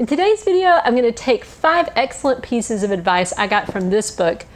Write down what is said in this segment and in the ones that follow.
In today's video, I'm going to take 5 excellent pieces of advice I got from this book,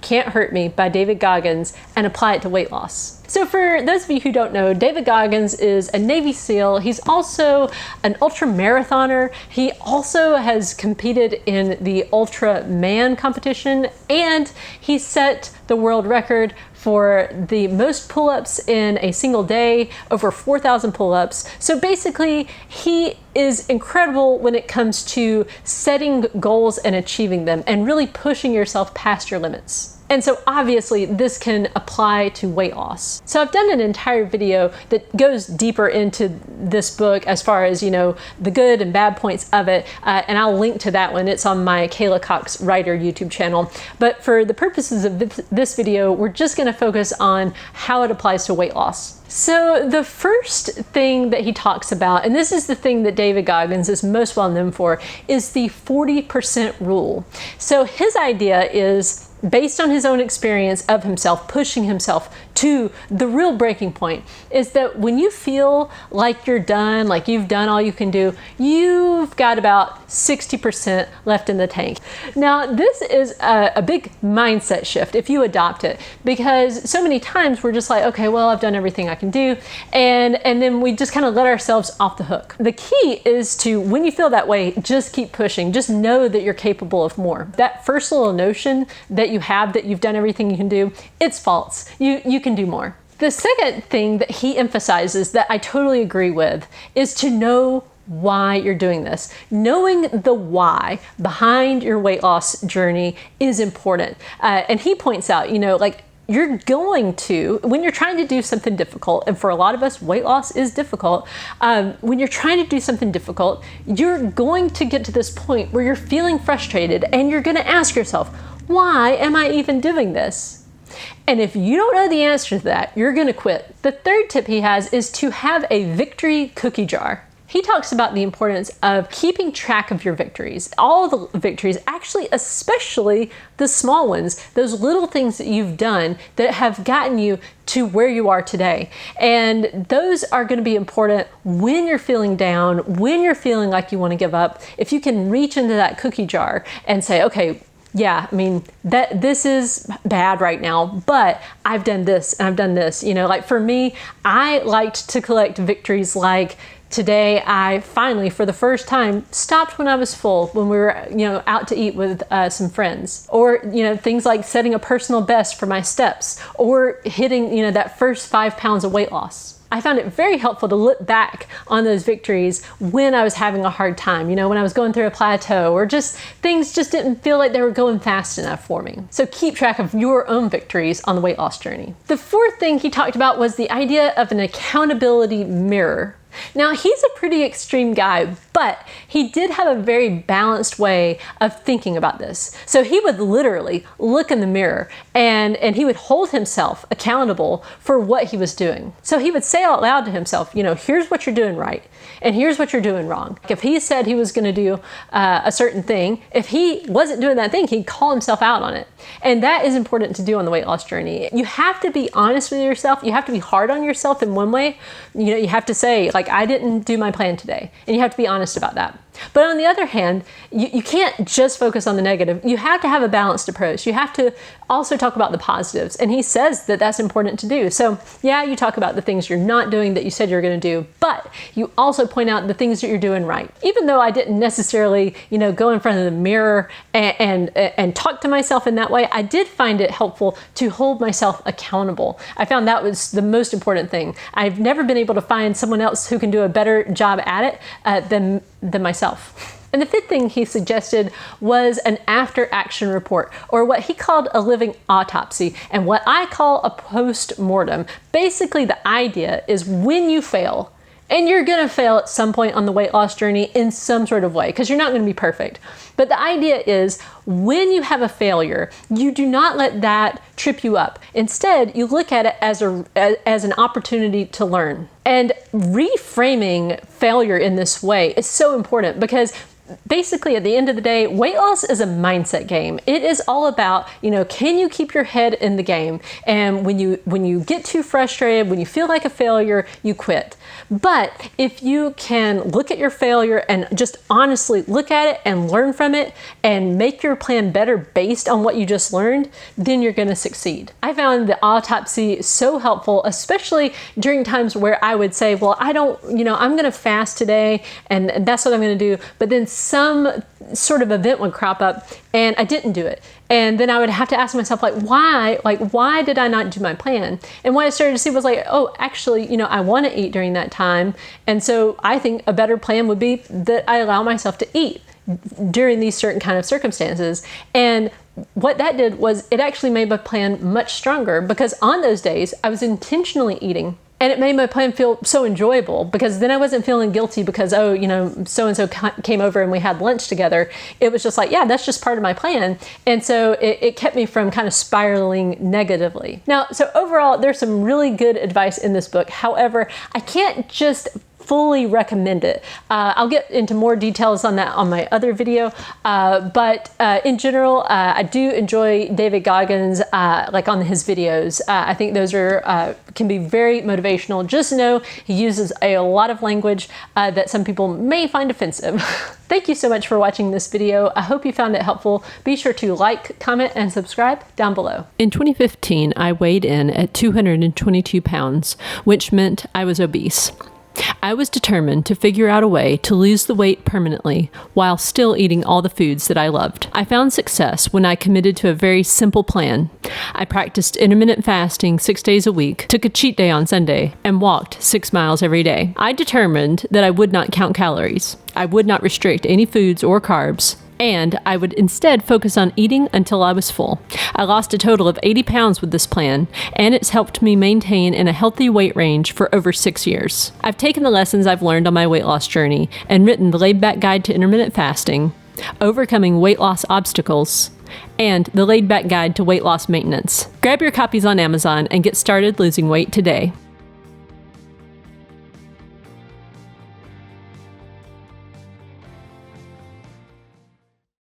Can't Hurt Me by David Goggins, and apply it to weight loss. So for those of you who don't know, David Goggins is a Navy SEAL. He's also an ultra marathoner. He also has competed in the ultra man competition, and he set the world record for the most pull-ups in a single day, over 4,000 pull-ups. So basically, he is incredible when it comes to setting goals and achieving them and really pushing yourself past your limits. And so obviously this can apply to weight loss. So I've done an entire video that goes deeper into this book as far as, the good and bad points of it. And I'll link to that one. It's on my Kayla Cox Writer YouTube channel. But for the purposes of this video, we're just gonna focus on how it applies to weight loss. So the first thing that he talks about, and this is the thing that David Goggins is most well known for, is the 40% rule. So his idea is, based on his own experience of himself, pushing himself to the real breaking point, is that when you feel like you're done, like you've done all you can do, you've got about 60% left in the tank. Now, this is a big mindset shift if you adopt it, because so many times we're just like, okay, well, I've done everything I can do, and then we just kind of let ourselves off the hook. The key is to, when you feel that way, just keep pushing. Just know that you're capable of more. That first little notion that you have that you've done everything you can do, it's false. You can do more. The second thing that he emphasizes that I totally agree with is to know why you're doing this. Knowing the why behind your weight loss journey is important. And he points out, you're going to, when you're trying to do something difficult, and for a lot of us, weight loss is difficult. When you're trying to do something difficult, you're going to get to this point where you're feeling frustrated and you're going to ask yourself, why am I even doing this? And if you don't know the answer to that, you're going to quit. The third tip he has is to have a victory cookie jar. He talks about the importance of keeping track of your victories, all the victories, actually, especially the small ones, those little things that you've done that have gotten you to where you are today. And those are going to be important when you're feeling down, when you're feeling like you want to give up. If you can reach into that cookie jar and say, okay, yeah, this is bad right now, but I've done this and I've done this. Like for me, I liked to collect victories like today I finally, for the first time, stopped when I was full, when we were, out to eat with some friends. Or, things like setting a personal best for my steps, or hitting, that first 5 pounds of weight loss. I found it very helpful to look back on those victories when I was having a hard time, when I was going through a plateau, or just things just didn't feel like they were going fast enough for me. So keep track of your own victories on the weight loss journey. The fourth thing he talked about was the idea of an accountability mirror. Now, he's a pretty extreme guy, but he did have a very balanced way of thinking about this. So he would literally look in the mirror and he would hold himself accountable for what he was doing. So he would say out loud to himself, here's what you're doing right, and here's what you're doing wrong. If he said he was going to do a certain thing, if he wasn't doing that thing, he'd call himself out on it. And that is important to do on the weight loss journey. You have to be honest with yourself. You have to be hard on yourself in one way. You have to say, I didn't do my plan today. And you have to be honest about that. But on the other hand, you can't just focus on the negative. You have to have a balanced approach. You have to also talk about the positives. And he says that that's important to do. So yeah, you talk about the things you're not doing that you said you're going to do, but you also point out the things that you're doing right. Even though I didn't necessarily, go in front of the mirror and talk to myself in that way, I did find it helpful to hold myself accountable. I found that was the most important thing. I've never been able to find someone else who can do a better job at it than myself. And the fifth thing he suggested was an after-action report, or what he called a living autopsy, and what I call a post-mortem. Basically, the idea is when you fail, and you're gonna fail at some point on the weight loss journey in some sort of way, because you're not gonna be perfect. But the idea is when you have a failure, you do not let that trip you up. Instead, you look at it as an opportunity to learn. And reframing failure in this way is so important, because basically, at the end of the day, weight loss is a mindset game. It is all about, can you keep your head in the game? And when you get too frustrated, when you feel like a failure, you quit. But if you can look at your failure and just honestly look at it and learn from it and make your plan better based on what you just learned, then you're going to succeed. I found the Autopsy so helpful, especially during times where I would say, well, I'm going to fast today and that's what I'm going to do. But then some sort of event would crop up and I didn't do it. And then I would have to ask myself, why did I not do my plan? And what I started to see was oh, actually, I want to eat during that time. And so I think a better plan would be that I allow myself to eat during these certain kind of circumstances. And what that did was it actually made my plan much stronger, because on those days I was intentionally eating. And it made my plan feel so enjoyable, because then I wasn't feeling guilty because, so-and-so came over and we had lunch together. It was just that's just part of my plan. And so it kept me from kind of spiraling negatively. Now, so overall, there's some really good advice in this book. However, I can't just fully recommend it. I'll get into more details on that on my other video, but in general, I do enjoy David Goggins on his videos. I think those can be very motivational. Just know he uses a lot of language that some people may find offensive. Thank you so much for watching this video. I hope you found it helpful. Be sure to like, comment, and subscribe down below. In 2015, I weighed in at 222 pounds, which meant I was obese. I was determined to figure out a way to lose the weight permanently while still eating all the foods that I loved. I found success when I committed to a very simple plan. I practiced intermittent fasting 6 days a week, took a cheat day on Sunday, and walked 6 miles every day. I determined that I would not count calories. I would not restrict any foods or carbs, and I would instead focus on eating until I was full. I lost a total of 80 pounds with this plan, and it's helped me maintain in a healthy weight range for over 6 years. I've taken the lessons I've learned on my weight loss journey and written the Laid-Back Guide to Intermittent Fasting, Overcoming Weight Loss Obstacles, and the Laid-Back Guide to Weight Loss Maintenance. Grab your copies on Amazon and get started losing weight today.